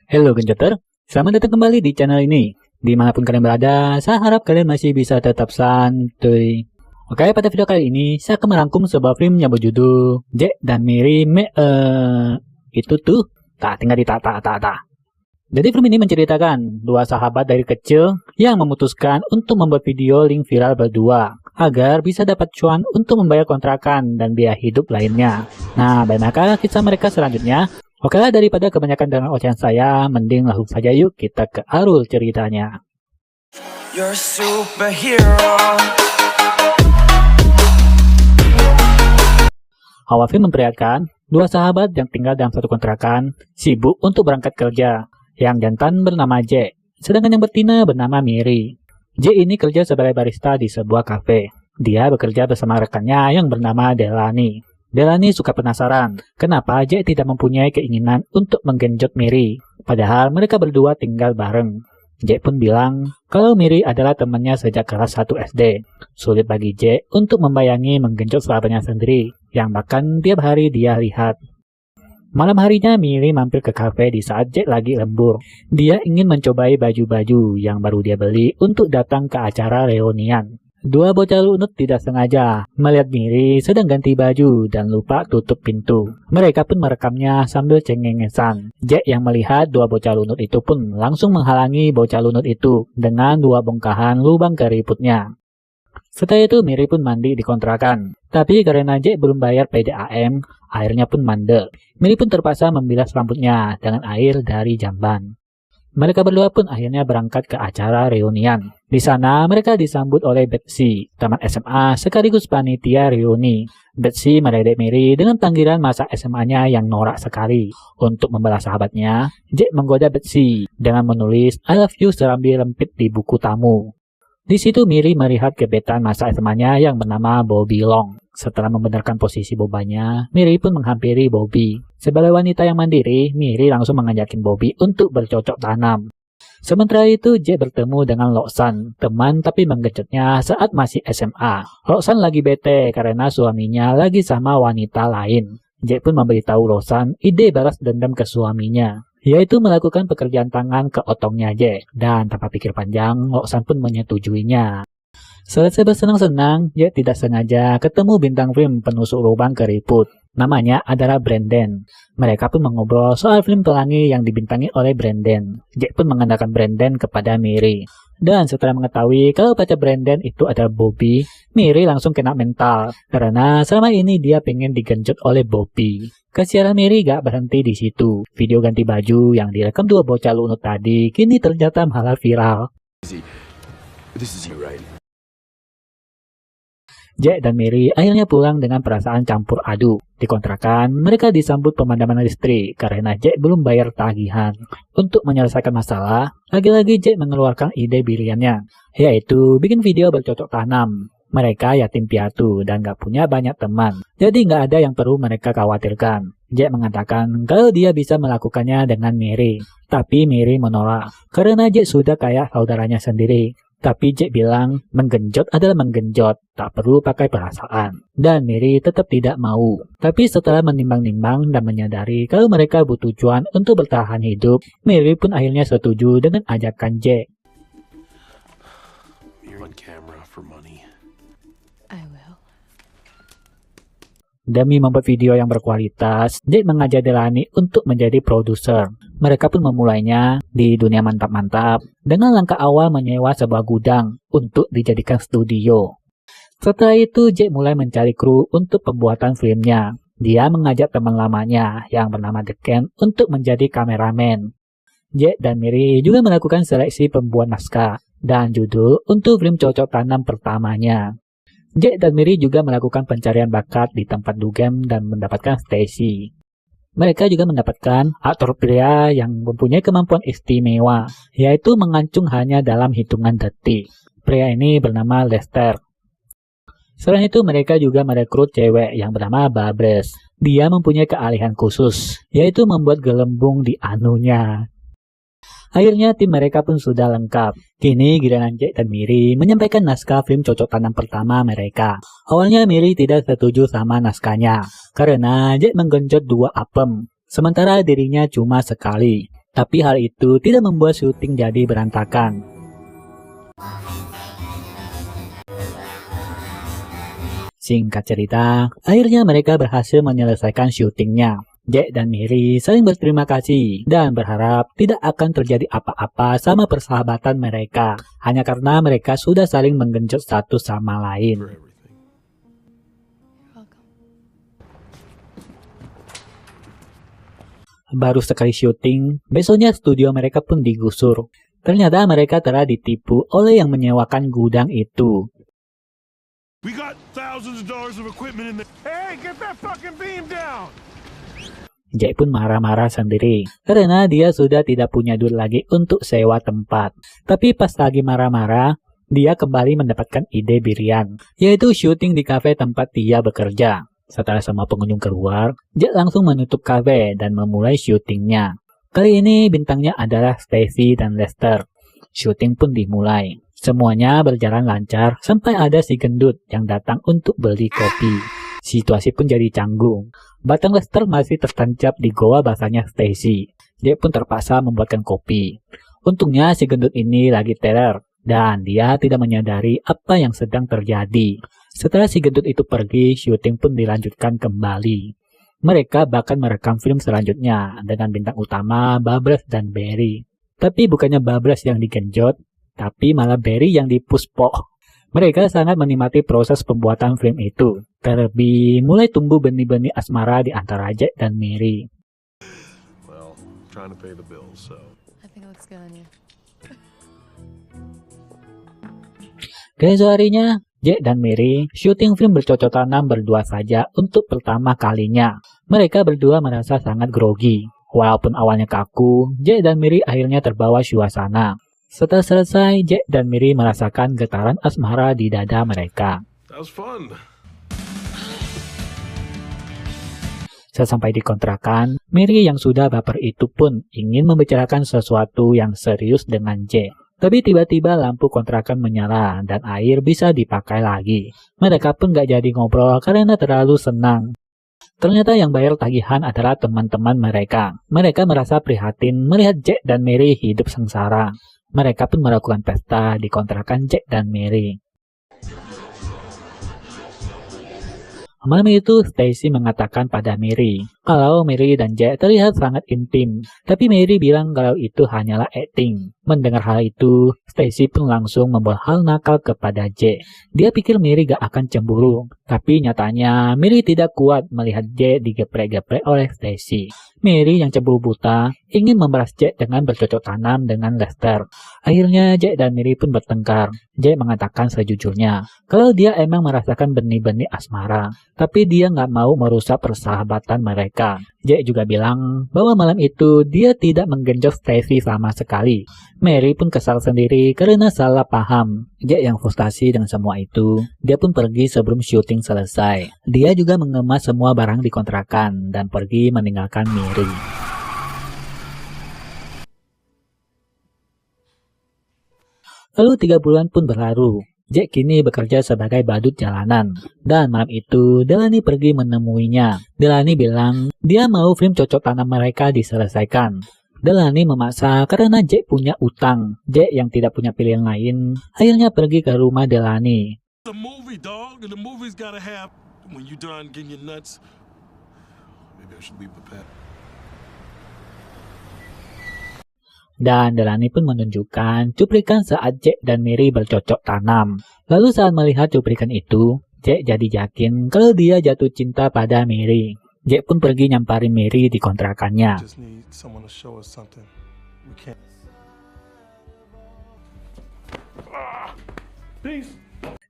Halo Genjoter, selamat datang kembali di channel ini. Dimanapun kalian berada, saya harap kalian masih bisa tetap santuy. Oke, pada video kali ini, saya akan merangkum sebuah film yang berjudul Jack dan Mary itu tuh, tak tinggal di tak. Jadi film ini menceritakan dua sahabat dari kecil yang memutuskan untuk membuat video link viral berdua agar bisa dapat cuan untuk membayar kontrakan dan biaya hidup lainnya. Nah, bagaimana kisah mereka selanjutnya? Oke lah, daripada kebanyakan dengan ocehan saya, mending langsung saja yuk kita ke alur ceritanya. You're a superhero. Awal film memperlihatkan dua sahabat yang tinggal dalam satu kontrakan sibuk untuk berangkat kerja. Yang jantan bernama Jack, sedangkan yang betina bernama Mary. Jack ini kerja sebagai barista di sebuah kafe. Dia bekerja bersama rekannya yang bernama Delaney. Delaney suka penasaran, kenapa Jack tidak mempunyai keinginan untuk menggenjot Mary, padahal mereka berdua tinggal bareng. Jack pun bilang, kalau Mary adalah temannya sejak kelas 1 SD. Sulit bagi Jack untuk membayangi menggenjot sahabatnya sendiri, yang bahkan tiap hari dia lihat. Malam harinya Mary mampir ke kafe di saat Jack lagi lembur. Dia ingin mencobai baju-baju yang baru dia beli untuk datang ke acara reunian. Dua bocah lunut tidak sengaja melihat Mary sedang ganti baju dan lupa tutup pintu. Mereka pun merekamnya sambil cengengesan. Jack yang melihat dua bocah lunut itu pun langsung menghalangi bocah lunut itu dengan dua bongkahan lubang keriputnya. Setelah itu Mary pun mandi di kontrakan. Tapi karena Jack belum bayar PDAM, airnya pun mandek. Mary pun terpaksa membilas rambutnya dengan air dari jamban. Mereka berdua pun akhirnya berangkat ke acara reunian. Di sana mereka disambut oleh Betsy, teman SMA sekaligus panitia reuni. Betsy meledek Mary dengan panggilan masa SMA-nya yang norak sekali. Untuk membalas sahabatnya, Jack menggoda Betsy dengan menulis I love you serambi lempit di buku tamu. Di situ Mary melihat gebetan masa SMA-nya yang bernama Bobby Long. Setelah membenarkan posisi bobanya, Mary pun menghampiri Bobby. Sebagai wanita yang mandiri, Mary langsung mengajakin Bobby untuk bercocok tanam. Sementara itu, Jack bertemu dengan Roxanne, teman tapi menggenjotnya saat masih SMA. Roxanne lagi bete karena suaminya lagi sama wanita lain. Jack pun memberitahu Roxanne ide balas dendam ke suaminya, yaitu melakukan pekerjaan tangan ke otongnya Jack. Dan tanpa pikir panjang, Roxanne pun menyetujuinya. Selesai bersenang-senang, Jack tidak sengaja ketemu bintang film penusuk lubang keriput. Namanya adalah Brandon. Mereka pun mengobrol soal film pelangi yang dibintangi oleh Brandon. Jack pun mengenalkan Brandon kepada Mary. Dan setelah mengetahui kalau pacar Brandon itu adalah Bobby, Mary langsung kena mental. Karena selama ini dia pengen digenjot oleh Bobby. Kesialan Mary gak berhenti di situ. Video ganti baju yang direkam dua bocah lunut tadi kini ternyata malah viral. Jack dan Mary akhirnya pulang dengan perasaan campur aduk. Di kontrakan, mereka disambut pemandangan listrik karena Jack belum bayar tagihan. Untuk menyelesaikan masalah, lagi-lagi Jack mengeluarkan ide briliannya, yaitu bikin video bercocok tanam. Mereka yatim piatu dan gak punya banyak teman, jadi gak ada yang perlu mereka khawatirkan. Jack mengatakan kalau dia bisa melakukannya dengan Mary, tapi Mary menolak karena Jack sudah kayak saudaranya sendiri. Tapi Jack bilang menggenjot adalah menggenjot, tak perlu pakai perasaan. Dan Mary tetap tidak mau. Tapi setelah menimbang-nimbang dan menyadari kalau mereka butuh cuan untuk bertahan hidup, Mary pun akhirnya setuju dengan ajakan Jack. Demi membuat video yang berkualitas, Jack mengajak Delaney untuk menjadi produser. Mereka pun memulainya di dunia mantap-mantap dengan langkah awal menyewa sebuah gudang untuk dijadikan studio. Setelah itu, Jack mulai mencari kru untuk pembuatan filmnya. Dia mengajak teman lamanya yang bernama Deken untuk menjadi kameramen. Jack dan Mary juga melakukan seleksi pembuat naskah dan judul untuk film cocok tanam pertamanya. Jack dan Mary juga melakukan pencarian bakat di tempat dugem dan mendapatkan Stacy. Mereka juga mendapatkan aktor pria yang mempunyai kemampuan istimewa, yaitu mengancung hanya dalam hitungan detik. Pria ini bernama Lester. Selain itu, mereka juga merekrut cewek yang bernama Babres. Dia mempunyai keahlian khusus, yaitu membuat gelembung di anunya. Akhirnya tim mereka pun sudah lengkap. Kini giliran Jack dan Mary menyampaikan naskah film cocok tanam pertama mereka. Awalnya Mary tidak setuju sama naskahnya, karena Jack menggenjot 2 apem, sementara dirinya cuma sekali. Tapi hal itu tidak membuat syuting jadi berantakan. Singkat cerita, akhirnya mereka berhasil menyelesaikan syutingnya. Jack dan Mary saling berterima kasih dan berharap tidak akan terjadi apa-apa sama persahabatan mereka, hanya karena mereka sudah saling menggenjot satu sama lain. Baru sekali syuting, besoknya studio mereka pun digusur. Ternyata mereka telah ditipu oleh yang menyewakan gudang itu. We got thousands of dollars of equipment in there. Hey, get that fucking beam down! Jack pun marah-marah sendiri, karena dia sudah tidak punya duit lagi untuk sewa tempat. Tapi pas lagi marah-marah, dia kembali mendapatkan ide brilian, yaitu syuting di kafe tempat dia bekerja. Setelah semua pengunjung keluar, Jack langsung menutup kafe dan memulai syutingnya. Kali ini bintangnya adalah Stacy dan Lester. Syuting pun dimulai. Semuanya berjalan lancar sampai ada si gendut yang datang untuk beli kopi. Situasi pun jadi canggung. Batang Lester masih tertancap di goa basahnya Stacy. Jack pun terpaksa membuatkan kopi. Untungnya si gendut ini lagi teror dan dia tidak menyadari apa yang sedang terjadi. Setelah si gendut itu pergi, syuting pun dilanjutkan kembali. Mereka bahkan merekam film selanjutnya dengan bintang utama Babras dan Barry. Tapi bukannya Babras yang digenjot, tapi malah Barry yang dipuspo. Mereka sangat menikmati proses pembuatan film itu. Terlebih mulai tumbuh benih-benih asmara di antara Jack dan Mary. Well, trying to pay the bills, so. I think it looks good on you. Keesok harinya, Jack dan Mary syuting film bercocok tanam berdua saja untuk pertama kalinya. Mereka berdua merasa sangat grogi. Walaupun awalnya kaku, Jack dan Mary akhirnya terbawa suasana. Setelah selesai, Jack dan Mary merasakan getaran asmara di dada mereka. That was fun. Sesampai di kontrakan, Mary yang sudah baper itu pun ingin membicarakan sesuatu yang serius dengan Jack. Tapi tiba-tiba lampu kontrakan menyala dan air bisa dipakai lagi. Mereka pun gak jadi ngobrol karena terlalu senang. Ternyata yang bayar tagihan adalah teman-teman mereka. Mereka merasa prihatin melihat Jack dan Mary hidup sengsara. Mereka pun melakukan pesta di kontrakan Jack dan Mary. Malam itu, Stacy mengatakan pada Mary kalau Mary dan Jack terlihat sangat intim. Tapi Mary bilang kalau itu hanyalah acting. Mendengar hal itu, Stacy pun langsung membuat hal nakal kepada Jack. Dia pikir Mary gak akan cemburu. Tapi nyatanya, Mary tidak kuat melihat Jack digeprek-geprek oleh Stacy. Mary yang cemburu buta ingin membalas Jack dengan bercocok tanam dengan Lester. Akhirnya Jack dan Mary pun bertengkar. Jack mengatakan sejujurnya kalau dia emang merasakan benih-benih asmara, tapi dia nggak mau merusak persahabatan mereka. Jack juga bilang bahwa malam itu dia tidak menggenjot Stacy sama sekali. Mary pun kesal sendiri karena salah paham. Jack yang frustasi dengan semua itu, dia pun pergi sebelum syuting selesai. Dia juga mengemas semua barang di kontrakan dan pergi meninggalkan Mary. Lalu 3 bulan pun berlalu. Jack kini bekerja sebagai badut jalanan. Dan malam itu, Delaney pergi menemuinya. Delaney bilang dia mau film cocok tanam mereka diselesaikan. Delaney memaksa karena Jack punya utang. Jack yang tidak punya pilihan lain, akhirnya pergi ke rumah Delaney. The movie, dog, and the movie's gotta have. When you done getting your nuts, maybe I should leave the pet. Dan Delaney pun menunjukkan cuplikan saat Jack dan Mary bercocok tanam. Lalu saat melihat cuplikan itu, Jack jadi yakin kalau dia jatuh cinta pada Mary. Jack pun pergi nyamparin Mary di kontrakannya. Just need someone to show us something. We can't. Peace.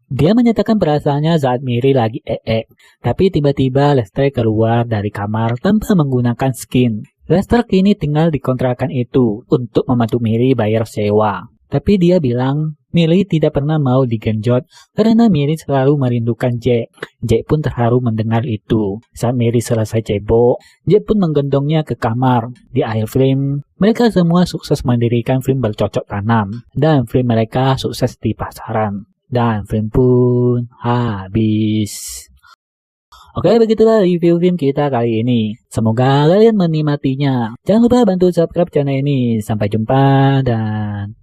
Dia menyatakan perasaannya saat Mary lagi tapi tiba-tiba Lester keluar dari kamar tanpa menggunakan skin. Lester kini tinggal di kontrakan itu untuk membantu Mary bayar sewa. Tapi dia bilang Mary tidak pernah mau digenjot karena Mary selalu merindukan Jack. Jack pun terharu mendengar itu. Saat Mary selesai cebok, Jack pun menggendongnya ke kamar. Di akhir film, mereka semua sukses mendirikan film bercocok tanam. Dan film mereka sukses di pasaran. Dan film pun habis. Oke, begitulah review film kita kali ini. Semoga kalian menikmatinya. Jangan lupa bantu subscribe channel ini. Sampai jumpa dan